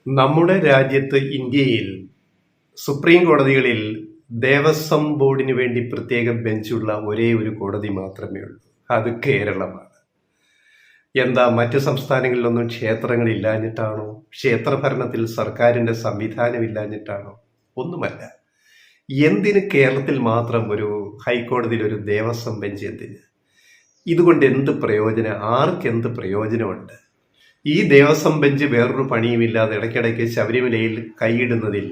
നമ്മുടെ രാജ്യത്ത് ഇന്ത്യയിൽ സുപ്രീം കോടതികളിൽ ദേവസ്വം ബോർഡിന് വേണ്ടി പ്രത്യേക ബെഞ്ചുള്ള ഒരേ ഒരു കോടതി മാത്രമേ ഉള്ളൂ. അത് കേരളമാണ്. എന്താ മറ്റു സംസ്ഥാനങ്ങളിലൊന്നും ക്ഷേത്രങ്ങളില്ലാഞ്ഞിട്ടാണോ? ക്ഷേത്രഭരണത്തിൽ സർക്കാരിന്റെ സംവിധാനം ഇല്ലാഞ്ഞിട്ടാണോ? ഒന്നുമല്ല. എന്തിന് കേരളത്തിൽ മാത്രം ഒരു ഹൈക്കോടതിയിൽ ഒരു ദേവസ്വം ബെഞ്ച്? എന്തിന്? ഇതുകൊണ്ട് എന്ത് പ്രയോജനം? ആർക്കെന്ത് പ്രയോജനമുണ്ട്? ഈ ദേവസ്വം ബെഞ്ച് വേറൊരു പണിയുമില്ലാതെ ഇടയ്ക്കിടയ്ക്ക് ശബരിമലയിൽ കൈയിടുന്നതിൽ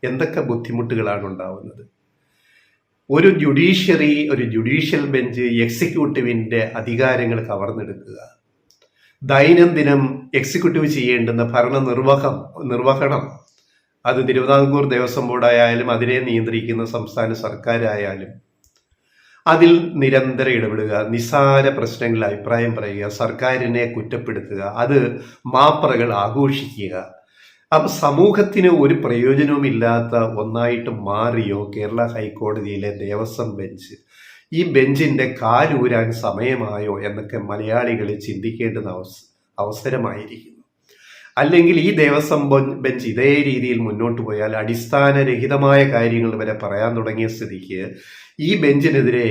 എന്തൊക്കെ ബുദ്ധിമുട്ടുകളാണ് ഉണ്ടാവുന്നത്? ഒരു ജുഡീഷ്യൽ ബെഞ്ച് എക്സിക്യൂട്ടീവിന്റെ അധികാരങ്ങൾ കവർന്നെടുക്കുക, ദൈനംദിനം എക്സിക്യൂട്ടീവ് ചെയ്യേണ്ടുന്ന നിർവഹണം അത് തിരുവിതാംകൂർ ദേവസ്വം ബോർഡായാലും അതിനെ നിയന്ത്രിക്കുന്ന സംസ്ഥാന സർക്കാരായാലും അതിൽ നിരന്തരം ഇടപെടുക, നിസ്സാര പ്രശ്നങ്ങളിൽ അഭിപ്രായം പറയുക, സർക്കാരിനെ കുറ്റപ്പെടുത്തുക, അത് മാപ്പറകൾ ആഘോഷിക്കുക. അപ്പൊ സമൂഹത്തിന് ഒരു പ്രയോജനവുമില്ലാത്ത ഒന്നായിട്ട് മാറിയോ കേരള ഹൈക്കോടതിയിലെ ദേവസ്വം ബെഞ്ച്? ഈ ബെഞ്ചിന്റെ കാലൂരാൻ സമയമായോ എന്നൊക്കെ മലയാളികൾ ചിന്തിക്കേണ്ടുന്ന അവസരമായിരിക്കുന്നു. അല്ലെങ്കിൽ ഈ ദേവസ്വം ബെഞ്ച് ഇതേ രീതിയിൽ മുന്നോട്ട് പോയാൽ അടിസ്ഥാനരഹിതമായ കാര്യങ്ങൾ വരെ പറയാൻ തുടങ്ങിയ സ്ഥിതിക്ക് ഈ ബെഞ്ചിനെതിരെ,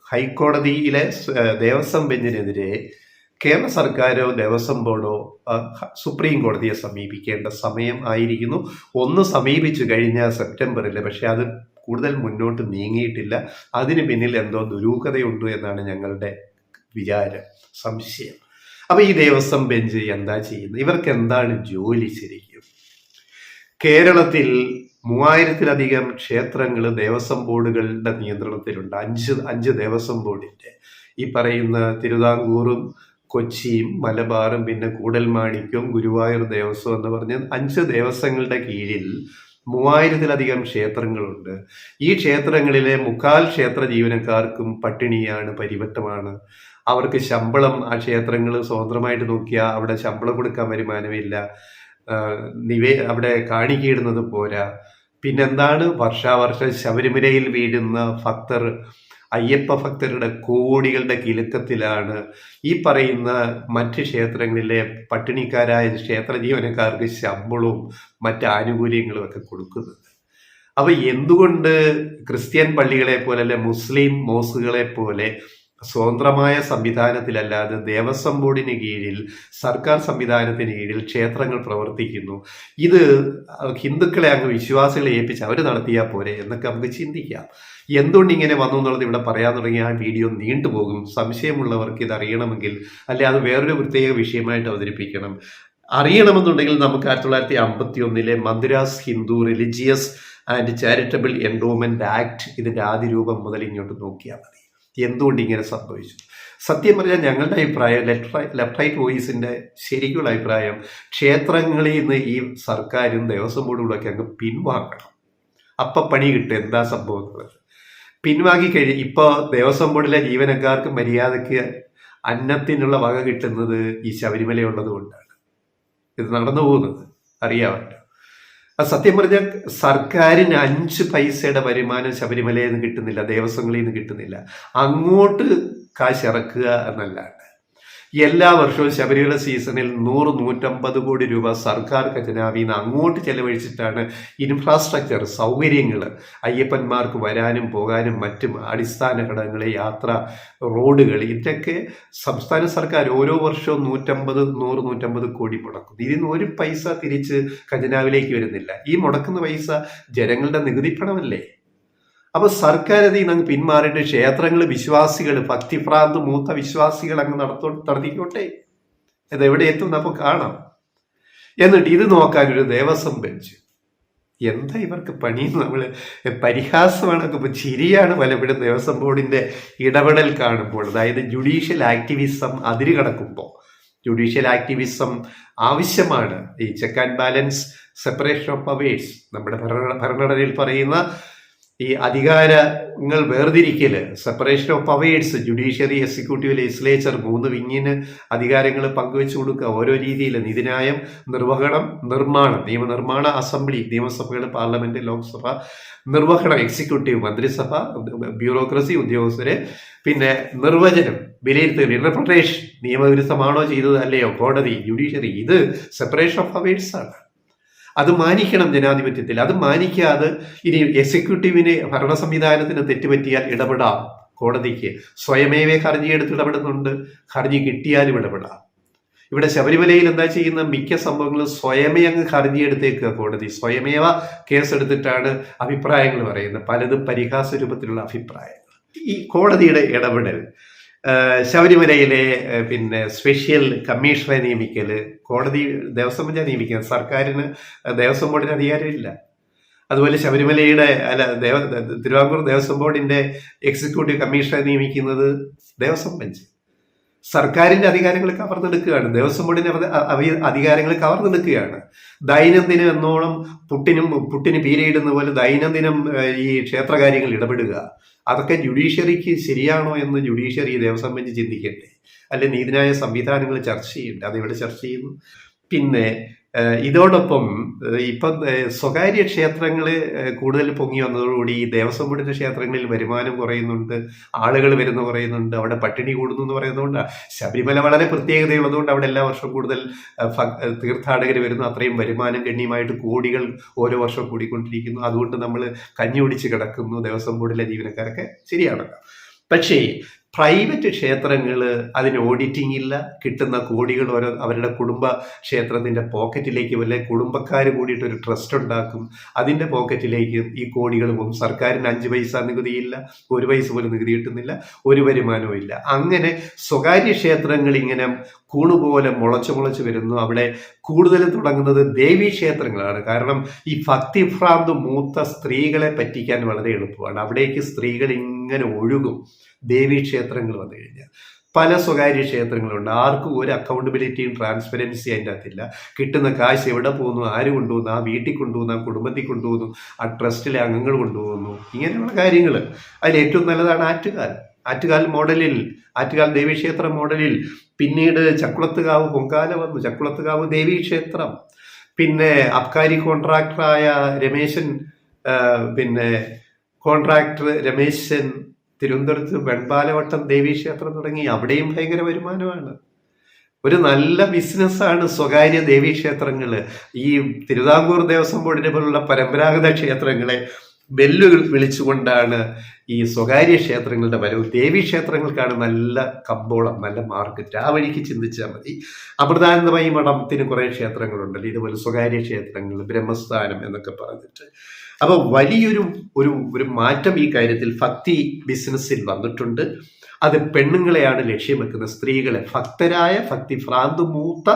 ഹൈക്കോടതിയിലെ ദേവസ്വം ബെഞ്ചിനെതിരെ കേരള സർക്കാരോ ദേവസ്വം ബോർഡോ സുപ്രീം കോടതിയെ സമീപിക്കേണ്ട സമയം ആയിരിക്കുന്നു. ഒന്ന് സമീപിച്ചു കഴിഞ്ഞ സെപ്റ്റംബറിൽ, പക്ഷെ അത് കൂടുതൽ മുന്നോട്ട് നീങ്ങിയിട്ടില്ല. അതിന് പിന്നിൽ എന്തോ ദുരൂഹതയുണ്ട് എന്നാണ് ഞങ്ങളുടെ വിചാരം, സംശയം. അപ്പൊ ഈ ദേവസ്വം ബെഞ്ച് എന്താ ചെയ്യുന്നത്? ഇവർക്ക് എന്താണ് ജോലി ശരിക്കും? കേരളത്തിൽ 3000-ലധികം ക്ഷേത്രങ്ങൾ ദേവസ്വം ബോർഡുകളുടെ നിയന്ത്രണത്തിലുണ്ട്. അഞ്ച് ദേവസ്വം ബോർഡിന്റെ, ഈ പറയുന്ന തിരുവിതാംകൂറും കൊച്ചിയും മലബാറും പിന്നെ കൂടൽമാണിക്യവും ഗുരുവായൂർ ദേവസ്വം എന്ന് പറഞ്ഞ് 5 ദേവസ്വങ്ങളുടെ കീഴിൽ 3000-ലധികം ക്ഷേത്രങ്ങളുണ്ട്. ഈ ക്ഷേത്രങ്ങളിലെ 1/4 ക്ഷേത്ര ജീവനക്കാർക്കും പട്ടിണിയാണ്, പരിവട്ടമാണ്. അവർക്ക് ശമ്പളം, ആ ക്ഷേത്രങ്ങൾ സ്വതന്ത്രമായിട്ട് നോക്കിയാൽ അവിടെ ശമ്പളം കൊടുക്കാൻ വരുമാനമില്ല. അവിടെ കാണിക്കയിടുന്നത് പോരാ. പിന്നെന്താണ്, വർഷാവർഷം ശബരിമലയിൽ വീഴുന്ന അയ്യപ്പ ഭക്തരുടെ കോടികളുടെ കിലുക്കത്തിലാണ് ഈ പറയുന്ന മറ്റ് ക്ഷേത്രങ്ങളിലെ പട്ടിണിക്കാരായ ക്ഷേത്ര ജീവനക്കാർക്ക് ശമ്പളവും മറ്റ് ആനുകൂല്യങ്ങളും ഒക്കെ കൊടുക്കുന്നത്. അപ്പൊ എന്തുകൊണ്ട് ക്രിസ്ത്യൻ പള്ളികളെ പോലെ അല്ലെ മുസ്ലിം മോസ്കുകളെ പോലെ സ്വതന്ത്രമായ സംവിധാനത്തിലല്ലാതെ ദേവസ്വം ബോർഡിന് കീഴിൽ, സർക്കാർ സംവിധാനത്തിന് കീഴിൽ ക്ഷേത്രങ്ങൾ പ്രവർത്തിക്കുന്നു? ഇത് ഹിന്ദുക്കളെ അങ്ങ് വിശ്വാസികളെ ഏൽപ്പിച്ച് അവർ നടത്തിയാൽ പോരെ എന്നൊക്കെ നമുക്ക് ചിന്തിക്കാം. എന്തുകൊണ്ട് ഇങ്ങനെ വന്നു എന്നുള്ളത് ഇവിടെ പറയാൻ തുടങ്ങിയ ആ വീഡിയോ നീണ്ടുപോകും. സംശയമുള്ളവർക്ക് ഇത് അറിയണമെങ്കിൽ, അല്ലെ അത് വേറൊരു പ്രത്യേക വിഷയമായിട്ട് അവതരിപ്പിക്കണം, അറിയണമെന്നുണ്ടെങ്കിൽ നമുക്ക് 1951 Madras Hindu religious and charitable endowment act, ഇതിന്റെ ആദ്യ രൂപം മുതൽ ഇങ്ങോട്ട് നോക്കിയാൽ മതി. എന്തുകൊണ്ട് ഇങ്ങനെ സംഭവിച്ചു? സത്യം പറഞ്ഞാൽ ഞങ്ങളുടെ അഭിപ്രായം, ലെഫ്റ്റ് റൈറ്റ് വോയിസിന്റെ ശരിക്കുള്ള അഭിപ്രായം, ക്ഷേത്രങ്ങളിൽ നിന്ന് ഈ സർക്കാരും ദേവസ്വം ബോർഡുകളൊക്കെ അങ്ങ് പിൻവാങ്ങണം. അപ്പൊ പണി കിട്ടും. എന്താ സംഭവം? പിൻവാങ്ങി ഇപ്പൊ ദേവസ്വം ബോർഡിലെ ജീവനക്കാർക്ക് മര്യാദയ്ക്ക് അന്നത്തിനുള്ള വക കിട്ടുന്നത് ഈ ശബരിമല കൊണ്ടാണ് ഇത് നടന്നു പോകുന്നത്, അറിയാമല്ലോ. സത്യം പറഞ്ഞാൽ സർക്കാരിന് 5 പൈസയുടെ വരുമാനം ശബരിമലയിൽ നിന്ന് കിട്ടുന്നില്ല, ദേവസ്വങ്ങളിൽ നിന്ന് കിട്ടുന്നില്ല. അങ്ങോട്ട് കാശ് ഇറക്കുക എന്നല്ലാണ്ട് എല്ലാ വർഷവും ശബരിമല സീസണിൽ 100-150 കോടി രൂപ സർക്കാർ ഖജനാവിൽ നിന്ന് അങ്ങോട്ട് ചെലവഴിച്ചിട്ടാണ് ഇൻഫ്രാസ്ട്രക്ചർ, സൗകര്യങ്ങൾ, അയ്യപ്പന്മാർക്ക് വരാനും പോകാനും മറ്റും അടിസ്ഥാന ഘടകങ്ങൾ, യാത്ര, റോഡുകൾ, ഇതൊക്കെ സംസ്ഥാന സർക്കാർ ഓരോ വർഷവും 150 കോടി മുടക്കും. ഇതിന് ഒരു പൈസ തിരിച്ച് ഖജനാവിലേക്ക് വരുന്നില്ല. ഈ മുടക്കുന്ന പൈസ ജനങ്ങളുടെ നികുതി പണമല്ലേ? അപ്പൊ സർക്കാർ അതിൽ നിന്ന് പിന്മാറിയിട്ട് ക്ഷേത്രങ്ങൾ വിശ്വാസികൾ, ഭക്തിഭ്രാന്ത് മൂത്ത വിശ്വാസികൾ അങ്ങ് നടത്തിക്കോട്ടെ. ഇതെവിടെ എത്തും നമുക്ക് കാണാം. എന്നിട്ട് ഇത് നോക്കാൻ ഒരു ദേവസ്വം ബെഞ്ച്. എന്താ ഇവർക്ക് പണി? നമ്മള് പരിഹാസമാണ്, ചിരിയാണ് പലപ്പോഴും ദേവസ്വം ബോർഡിന്റെ ഇടപെടൽ കാണുമ്പോൾ. അതായത് ജുഡീഷ്യൽ ആക്ടിവിസം അതിര് കടക്കുമ്പോൾ, ജുഡീഷ്യൽ ആക്ടിവിസം ആവശ്യമാണ്. ഈ check and balance, separation of powers, നമ്മുടെ ഭരണഘടനയിൽ പറയുന്ന ഈ അധികാരങ്ങൾ വേർതിരിക്കല്, separation of powers, judiciary, executive, legislature, 3 വിങ്ങിന് അധികാരങ്ങൾ പങ്കുവെച്ചു കൊടുക്കുക ഓരോ രീതിയിൽ. നീതിന്യായം, നിർവഹണം, നിർമ്മാണം, നിയമനിർമ്മാണ, അസംബ്ലി, നിയമസഭകൾ, പാർലമെന്റ്, ലോക്സഭ, നിർവഹണം, എക്സിക്യൂട്ടീവ്, മന്ത്രിസഭ, ബ്യൂറോക്രസി, ഉദ്യോഗസ്ഥര്, പിന്നെ നിർവചനം, വിലയിരുത്തൽ, ഇന്റർപ്രിട്ടേഷൻ, നിയമവിരുദ്ധമാണോ ചെയ്തത് അല്ലയോ, കോടതി, ജുഡീഷ്യറി. ഇത് സെപ്പറേഷൻ ഓഫ് പവേഴ്സ് ആണ്. അത് മാനിക്കണം ജനാധിപത്യത്തിൽ. അത് മാനിക്കാതെ ഇനി എക്സിക്യൂട്ടീവിന്, ഭരണ സംവിധാനത്തിന് തെറ്റുപറ്റിയാൽ ഇടപെടാം കോടതിക്ക്. സ്വയമേവേ ഹർജി എടുത്ത് ഇടപെടുന്നുണ്ട്, ഹർജി കിട്ടിയാലും ഇടപെടാം. ഇവിടെ ശബരിമലയിൽ എന്താ ചെയ്യുന്ന മിക്ക സംഭവങ്ങളും സ്വയമേ അങ്ങ് ഹർജി എടുത്തേക്കുക കോടതി. സ്വയമേവ കേസെടുത്തിട്ടാണ് അഭിപ്രായങ്ങൾ പറയുന്നത്, പലതും പരിഹാസ രൂപത്തിലുള്ള അഭിപ്രായങ്ങൾ. ഈ കോടതിയുടെ ഇടപെടൽ, ശബരിമലയിലെ പിന്നെ സ്പെഷ്യൽ കമ്മീഷണറെ നിയമിക്കല്, കോടതി ദേവസ്വം ബെഞ്ചാണ് നിയമിക്കുന്നത്, സർക്കാരിന് ദേവസ്വം ബോർഡിന് അധികാരമില്ല. അതുപോലെ ശബരിമലയുടെ തിരുവിതാംകൂർ ദേവസ്വം ബോർഡിന്റെ എക്സിക്യൂട്ടീവ് കമ്മീഷണറെ നിയമിക്കുന്നത് ദേവസ്വം ബെഞ്ച്. സർക്കാരിന്റെ അധികാരങ്ങൾ കവർന്നെടുക്കുകയാണ്, ദേവസ്വം ബോർഡിന്റെ അധികാരങ്ങൾ കവർന്നെടുക്കുകയാണ്. ദൈനംദിനം എന്നോണം പുട്ടിന് പീരയിടുന്ന പോലെ ദൈനംദിനം ഈ ക്ഷേത്രകാര്യങ്ങൾ ഇടപെടുക. അതൊക്കെ ജുഡീഷ്യറിക്ക് ശരിയാണോ എന്ന് ജുഡീഷ്യറി, ദേവസ്വം ബെഞ്ച് ചിന്തിക്കട്ടെ. അല്ലെ നീതിന്യായ സംവിധാനങ്ങൾ ചർച്ച ചെയ്യണ്ടേ? അതിവിടെ ചർച്ച ചെയ്യുന്നു. പിന്നെ ഇതോടൊപ്പം ഇപ്പം സ്വകാര്യ ക്ഷേത്രങ്ങൾ കൂടുതൽ പൊങ്ങി വന്നതോടുകൂടി ഈ ദേവസ്വം ബോർഡിന്റെ ക്ഷേത്രങ്ങളിൽ വരുമാനം കുറയുന്നുണ്ട്, ആളുകൾ കുറയുന്നുണ്ട്, അവിടെ പട്ടിണി കൂടുന്നു എന്ന് പറയുന്നതുകൊണ്ട്. ശബരിമല വളരെ പ്രത്യേകതയുള്ളതുകൊണ്ട് അവിടെ എല്ലാ വർഷവും കൂടുതൽ തീർത്ഥാടകർ വരുന്നു, അത്രയും വരുമാനം ഗണ്യമായിട്ട് കോടികൾ ഓരോ വർഷം കൂടിക്കൊണ്ടിരിക്കുന്നു. അതുകൊണ്ട് നമ്മൾ കഞ്ഞി ഒടിച്ച് കിടക്കുന്നു ദേവസ്വം ബോർഡിലെ ജീവനക്കാരൊക്കെ, ശരിയാണല്ലോ. പക്ഷേ പ്രൈവറ്റ് ക്ഷേത്രങ്ങൾ, അതിന് ഓഡിറ്റിംഗ് ഇല്ല, കിട്ടുന്ന കോടികൾ ഓരോ അവരുടെ കുടുംബ ക്ഷേത്രത്തിൻ്റെ പോക്കറ്റിലേക്ക്, വല്ല കുടുംബക്കാർ കൂടിയിട്ട് ഒരു ട്രസ്റ്റ് ഉണ്ടാക്കും, അതിൻ്റെ പോക്കറ്റിലേക്ക് ഈ കോടികൾ പോകും. സർക്കാരിന് 5 പൈസ നികുതിയില്ല, 1 പൈസ പോലും നികുതി കിട്ടുന്നില്ല, ഒരു വരുമാനവും ഇല്ല. അങ്ങനെ സ്വകാര്യ ക്ഷേത്രങ്ങൾ ഇങ്ങനെ കൂണുപോലെ മുളച്ചു വരുന്നു. അവിടെ കൂടുതലും തുടങ്ങുന്നത് ദേവീ ക്ഷേത്രങ്ങളാണ്. കാരണം ഈ ഭക്തിഭ്രാന്ത് മൂത്ത സ്ത്രീകളെ പറ്റിക്കാൻ വളരെ എളുപ്പമാണ്. അവിടേക്ക് സ്ത്രീകൾ ഇങ്ങനെ ഒഴുകും ദേവീ ക്ഷേത്രങ്ങൾ വന്നു കഴിഞ്ഞാൽ. പല സ്വകാര്യ ക്ഷേത്രങ്ങളുണ്ട്, ആർക്കും ഒരു അക്കൗണ്ടബിലിറ്റിയും ട്രാൻസ്പെറൻസി അതിൻ്റെ അകത്തില്ല. കിട്ടുന്ന കാശ് എവിടെ പോകുന്നു, ആര് കൊണ്ടുപോകുന്നു, ആ വീട്ടിൽ കൊണ്ടുപോകുന്നു, ആ കുടുംബത്തിൽ കൊണ്ടുപോകുന്നു, ആ ട്രസ്റ്റിലെ അംഗങ്ങൾ കൊണ്ടുപോകുന്നു, ഇങ്ങനെയുള്ള കാര്യങ്ങൾ. അതിൽ ഏറ്റവും നല്ലതാണ് ആറ്റുകാൽ മോഡലിൽ, ആറ്റുകാൽ ദേവീക്ഷേത്ര മോഡലിൽ. പിന്നീട് ചക്കുളത്തുകാവ് പൊങ്കാല വന്നു, ചക്കുളത്തുകാവ് ദേവീക്ഷേത്രം. പിന്നെ അബ്കാരി കോൺട്രാക്ടറായ രമേശൻ, കോൺട്രാക്ടർ രമേശൻ തിരുവനന്തപുരത്ത് വെൺപാലവട്ടം ദേവീക്ഷേത്രം തുടങ്ങി, അവിടെയും ഭയങ്കര വരുമാനമാണ്. ഒരു നല്ല ബിസിനസ്സാണ് സ്വകാര്യ ദേവീക്ഷേത്രങ്ങൾ. ഈ തിരുവിതാംകൂർ ദേവസ്വം ബോർഡിനെ പോലുള്ള പരമ്പരാഗത ക്ഷേത്രങ്ങളെ വിളിച്ചുകൊണ്ടാണ് ഈ സ്വകാര്യ ക്ഷേത്രങ്ങളുടെ വരവ്. ദേവീക്ഷേത്രങ്ങൾക്കാണ് നല്ല കമ്പോളം, നല്ല മാർക്കറ്റ്. ആ വഴിക്ക് ചിന്തിച്ചാൽ മതി. അമൃതാനന്ദമയി മഠത്തിന് കുറേ ക്ഷേത്രങ്ങളുണ്ടല്ലോ, ഇതുപോലെ സ്വകാര്യ ക്ഷേത്രങ്ങൾ, ബ്രഹ്മസ്ഥാനം എന്നൊക്കെ പറഞ്ഞിട്ട്. അപ്പോൾ വലിയൊരു ഒരു മാറ്റം ഈ കാര്യത്തിൽ ഭക്തി ബിസിനസ്സിൽ വന്നിട്ടുണ്ട്. അത് പെണ്ണുങ്ങളെയാണ് ലക്ഷ്യം വെക്കുന്നത്, സ്ത്രീകളെ, ഭക്തരായ, ഭക്തിഭ്രാന്ത് മൂത്ത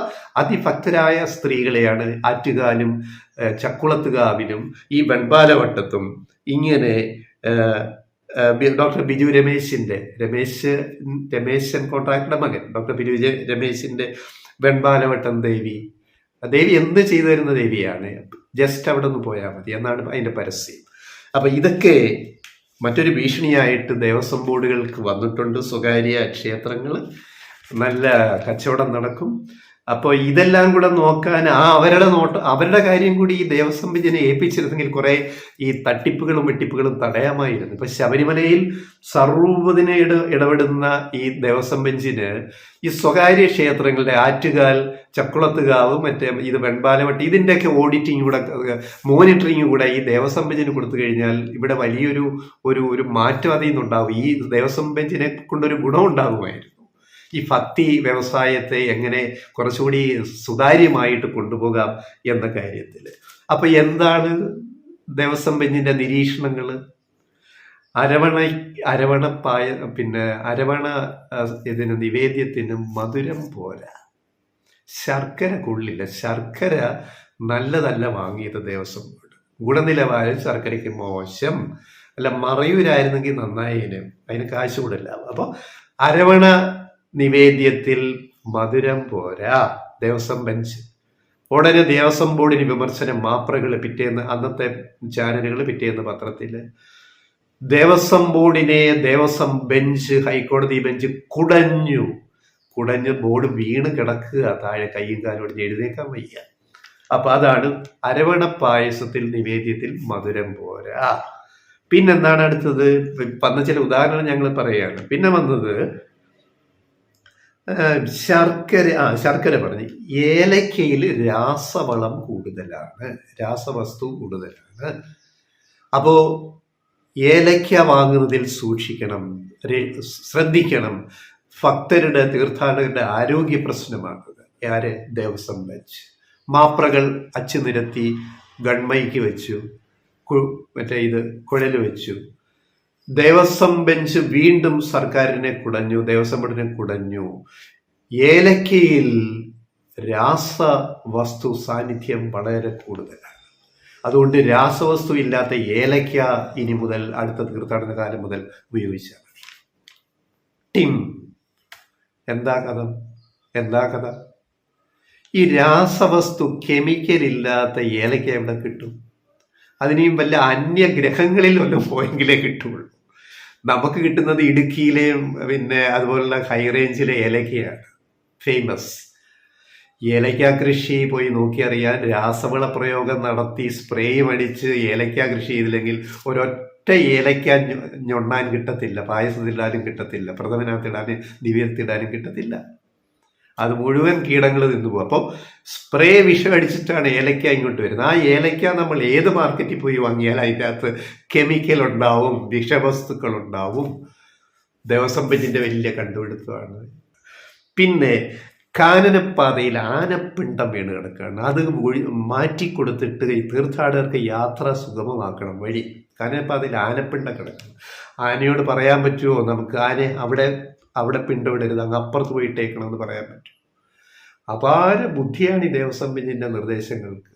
അതിഭക്തരായ സ്ത്രീകളെയാണ് ആറ്റുകാലും ചക്കുളത്തുകാവിലും ഈ വെൺപാലവട്ടത്തും ഇങ്ങനെ ഡോക്ടർ ബിജു രമേശൻ കോൺട്രാക്ടറുടെ മകൻ ഡോക്ടർ ബിജു രമേശിന്റെ വെൺപാലവട്ടം ദേവി എന്ത് ചെയ്തു തരുന്ന ദേവിയാണ്. ജസ്റ്റ് അവിടെ നിന്ന് പോയാൽ മതി എന്നാണ് അതിൻ്റെ പരസ്യം. അപ്പം ഇതൊക്കെ മറ്റൊരു ഭീഷണിയായിട്ട് ദേവസ്വം ബോർഡുകൾക്ക് വന്നിട്ടുണ്ട്. സ്വകാര്യ ക്ഷേത്രങ്ങൾ നല്ല കച്ചവടം നടക്കും. അപ്പോൾ ഇതെല്ലാം കൂടെ നോക്കാൻ അവരുടെ കാര്യം കൂടി ഈ ദേവസ്വം ബെഞ്ചിനെ ഏൽപ്പിച്ചിരുന്നെങ്കിൽ കുറെ ഈ തട്ടിപ്പുകളും വെട്ടിപ്പുകളും തടയാമായിരുന്നു. ഇപ്പൊ ശബരിമലയിൽ സർവ്വതിനെ ഇടപെടുന്ന ഈ ദേവസ്വം ബെഞ്ചിന് ഈ സ്വകാര്യ ക്ഷേത്രങ്ങളുടെ ആറ്റുകാൽ, ചക്കുളത്തുകാവ്, ഇത് വെൺപാലവട്ടി, ഇതിൻ്റെയൊക്കെ ഓഡിറ്റിംഗ് കൂടെ, മോണിറ്ററിംഗ് കൂടെ ഈ ദേവസ്വം ബെഞ്ചിന് കൊടുത്തു കഴിഞ്ഞാൽ ഇവിടെ വലിയൊരു ഒരു മാറ്റം അതിൽ നിന്നുണ്ടാവും. ഈ ദേവസ്വം ബെഞ്ചിനെ കൊണ്ടൊരു ഗുണം ഉണ്ടാകുമായിരുന്നു. ഈ ഭക്തി വ്യവസായത്തെ എങ്ങനെ കുറച്ചുകൂടി സുതാര്യമായിട്ട് കൊണ്ടുപോകാം എന്ന കാര്യത്തിൽ. അപ്പൊ എന്താണ് ദേവസ്വം ബെഞ്ചിന്റെ നിരീക്ഷണങ്ങൾ? അരവണ ഇതിന് നിവേദ്യത്തിന് മധുരം പോരാ, ശർക്കര കൊള്ളില്ല. ശർക്കര നല്ലതല്ല വാങ്ങിയത് ദേവസ്വം ബോർഡ്. ഗുണനിലവാരം ശർക്കരയ്ക്ക് മോശം, അല്ല മറയൂരായിരുന്നെങ്കിൽ നന്നായേനെ, അതിന് കാശ് കൂടില്ല. അപ്പോൾ അരവണ നിവേദ്യത്തിൽ മധുരം പോരാ. ദേവസ്വം ബെഞ്ച് ഉടനെ ദേവസ്വം ബോർഡിന് വിമർശനം, മാപ്രകൾ പിറ്റേന്ന്, അന്നത്തെ ചാനലുകൾ പിറ്റേന്ന് പത്രത്തിൽ ദേവസ്വം ബോർഡിനെ ദേവസ്വം ബെഞ്ച്, ഹൈക്കോടതി ബെഞ്ച് കുടഞ്ഞ് ബോർഡ് വീണ് കിടക്കുക, താഴെ കൈയും കാലും ഒടിഞ്ഞ് എഴുന്നേക്കാൻ വയ്യ. അപ്പൊ അതാണ് അരവണ പായസത്തിൽ നിവേദ്യത്തിൽ മധുരം പോരാ. പിന്നെന്താണ് അടുത്തത്? വന്ന ചില ഉദാഹരണം ഞങ്ങൾ പറയാണ്. പിന്നെ വന്നത് ശർക്കര പറഞ്ഞു. ഏലക്കയിൽ രാസവളം കൂടുതലാണ്, രാസവസ്തു കൂടുതലാണ്. അപ്പോ ഏലക്ക വാങ്ങുന്നതിൽ സൂക്ഷിക്കണം, ശ്രദ്ധിക്കണം. ഭക്തരുടെ, തീർത്ഥാടകരുടെ ആരോഗ്യ പ്രശ്നമാണത്. ആര്? ദേവസ്വം ബെഞ്ച്. മാപ്രകൾ അച്ചു നിരത്തി ഗൺമൈക്ക് വെച്ചു, കുഴൽ വെച്ചു. ദേവസ്വം ബെഞ്ച് വീണ്ടും സർക്കാരിനെ കുടഞ്ഞു, ദേവസ്വം ബോർഡിനെ കുടഞ്ഞു. ഏലക്കയിൽ രാസവസ്തു സാന്നിധ്യം വളരെ കൂടുതലാണ്. അതുകൊണ്ട് രാസവസ്തു ഇല്ലാത്ത ഏലക്ക ഇനി മുതൽ അടുത്ത തീർത്ഥാടന കാലം മുതൽ ഉപയോഗിച്ചാൽ മതി. ടിം. എന്താ കഥ? ഈ രാസവസ്തു, കെമിക്കൽ ഇല്ലാത്ത ഏലക്ക എവിടെ കിട്ടും? അതിനെയും വല്ല അന്യഗ്രഹങ്ങളിൽ വല്ലതും പോയെങ്കിലേ കിട്ടുള്ളൂ. നമുക്ക് കിട്ടുന്നത് ഇടുക്കിയിലെയും പിന്നെ അതുപോലുള്ള ഹൈ റേഞ്ചിലെ ഏലക്കയാണ് ഫേമസ്. ഏലക്ക കൃഷി പോയി നോക്കിയറിയാൻ, രാസവള പ്രയോഗം നടത്തി സ്പ്രേയും അടിച്ച് ഏലക്ക കൃഷി ചെയ്തില്ലെങ്കിൽ ഒരൊറ്റ ഏലക്ക ഞൊണ്ണാൻ കിട്ടത്തില്ല, പായസത്തിടാനും കിട്ടത്തില്ല, പ്രഥമനകത്തിടാനും ദിവ്യത്തിടാനും കിട്ടത്തില്ല. അത് മുഴുവൻ കീടങ്ങൾ തിന്നുപോകും. അപ്പോൾ സ്പ്രേ വിഷം അടിച്ചിട്ടാണ് ഏലക്ക ഇങ്ങോട്ട് വരുന്നത്. ആ ഏലക്ക നമ്മൾ ഏത് മാർക്കറ്റിൽ പോയി വാങ്ങിയാൽ അതിൻ്റെ അകത്ത് കെമിക്കൽ ഉണ്ടാവും, വിഷവസ്തുക്കൾ ഉണ്ടാവും. ദേവസ്വം ബെഞ്ചിന്റെ വലിയ കണ്ടുപിടുത്തമാണ്. പിന്നെ കാനനപ്പാതയിൽ ആനപ്പിണ്ടം വീണ് കിടക്കുകയാണ്. അത് മാറ്റിക്കൊടുത്തിട്ട് ഈ തീർത്ഥാടകർക്ക് യാത്ര സുഗമമാക്കണം വഴി. കാനനപ്പാതയിൽ ആനപ്പിണ്ടം കിടക്കണം. ആനയോട് പറയാൻ പറ്റുമോ നമുക്ക് അവിടെ പിണ്ടമിടരുത്, അങ്ങ് അപ്പുറത്ത് പോയിട്ടേക്കണം എന്ന് പറയാൻ പറ്റും? അപാര ബുദ്ധിയാണ് ഈ ദേവസ്വം ബെഞ്ചിന്റെ നിർദ്ദേശങ്ങൾക്ക്.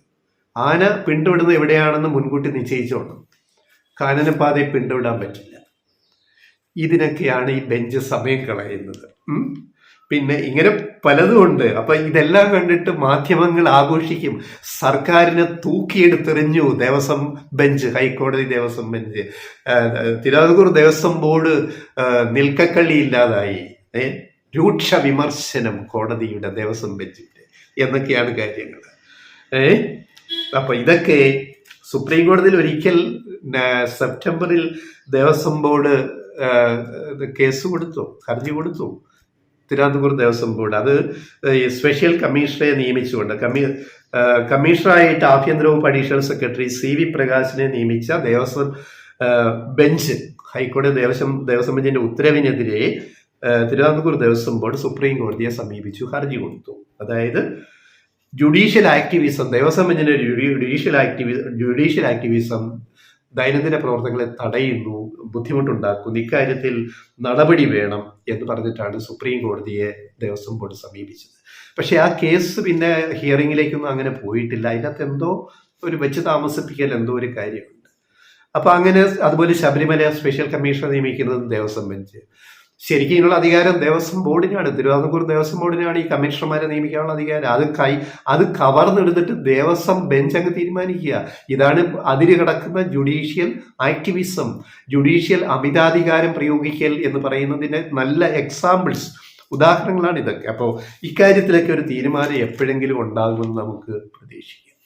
ആന പിണ്ടമിടുന്നത് എവിടെയാണെന്ന് മുൻകൂട്ടി നിശ്ചയിച്ചോണം. കാനനപ്പാതയിൽ പിണ്ടമിടാൻ പറ്റില്ല. ഇതിനൊക്കെയാണ് ഈ ബെഞ്ച് സമയം കളയുന്നത്. പിന്നെ ഇങ്ങനെ പലതുമുണ്ട്. അപ്പൊ ഇതെല്ലാം കണ്ടിട്ട് മാധ്യമങ്ങൾ ആഘോഷിക്കും. സർക്കാരിനെ തൂക്കിയെടുത്തെറിഞ്ഞു ദേവസ്വം ബെഞ്ച്, ഹൈക്കോടതി ദേവസ്വം ബെഞ്ച്. തിരുവിതാംകൂർ ദേവസ്വം ബോർഡ് നിൽക്കക്കള്ളി ഇല്ലാതായി. രൂക്ഷ വിമർശനം കോടതിയുടെ, ദേവസ്വം ബെഞ്ചിന്റെ എന്നൊക്കെയാണ് കാര്യങ്ങൾ. അപ്പൊ ഇതൊക്കെ സുപ്രീം കോടതിയിൽ ഒരിക്കൽ സെപ്റ്റംബറിൽ ദേവസ്വം ബോർഡ് കേസ് കൊടുത്തു, ഹർജി കൊടുത്തു. തിരുവിതാംകൂർ ദേവസ്വം ബോർഡ് അത് സ്പെഷ്യൽ കമ്മീഷണറെ നിയമിച്ചുകൊണ്ട്, കമ്മീഷണറായിട്ട് ആഭ്യന്തര വകുപ്പ് അഡീഷണൽ സെക്രട്ടറി CV പ്രകാശിനെ നിയമിച്ച ദേവസ്വം ബെഞ്ച്, ഹൈക്കോടതി ദേവസ്വം ബെഞ്ചിന്റെ ഉത്തരവിനെതിരെ തിരുവിതാംകൂർ ദേവസ്വം ബോർഡ് സുപ്രീം കോടതിയെ സമീപിച്ചു, ഹർജി കൊടുത്തു. അതായത് ജുഡീഷ്യൽ ആക്ടിവിസം, ദേവസ്വം ബെഞ്ചിന്റെ ജുഡീഷ്യൽ ആക്ടിവിസം ദൈനംദിന പ്രവർത്തനങ്ങളെ തടയുന്നു, ബുദ്ധിമുട്ടുണ്ടാക്കുന്നു, ഇക്കാര്യത്തിൽ നടപടി വേണം എന്ന് പറഞ്ഞിട്ടാണ് സുപ്രീം കോടതിയെ ദേവസ്വം ബോർഡ് സമീപിച്ചത്. പക്ഷെ ആ കേസ് പിന്നെ ഹിയറിംഗിലേക്കൊന്നും അങ്ങനെ പോയിട്ടില്ല. അതിനകത്ത് എന്തോ ഒരു വെച്ച് താമസിപ്പിക്കൽ എന്തോ ഒരു കാര്യമുണ്ട്. അപ്പൊ അങ്ങനെ അതുപോലെ ശബരിമല സ്പെഷ്യൽ കമ്മീഷണർ നിയമിക്കുന്നത് ദേവസ്വം ബെഞ്ച്. ശരിക്കും ഇതിനുള്ള അധികാരം ദേവസ്വം ബോർഡിനാണ്, തിരുവിതാംകൂർ ദേവസ്വം ബോർഡിനാണ് ഈ കമ്മീഷണർമാരെ നിയമിക്കാനുള്ള അധികാരം. അത് കവർന്നെടുത്തിട്ട് ദേവസ്വം ബെഞ്ച് അങ്ങ് തീരുമാനിക്കുക. ഇതാണ് അതിര് കിടക്കുന്ന ജുഡീഷ്യൽ ആക്ടിവിസം, ജുഡീഷ്യൽ അമിതാധികാരം പ്രയോഗിക്കൽ എന്ന് പറയുന്നതിന് നല്ല എക്സാമ്പിൾസ്, ഉദാഹരണങ്ങളാണ് ഇതൊക്കെ. അപ്പോൾ ഇക്കാര്യത്തിലൊക്കെ ഒരു തീരുമാനം എപ്പോഴെങ്കിലും ഉണ്ടാകുമെന്ന് നമുക്ക് പ്രതീക്ഷിക്കാം.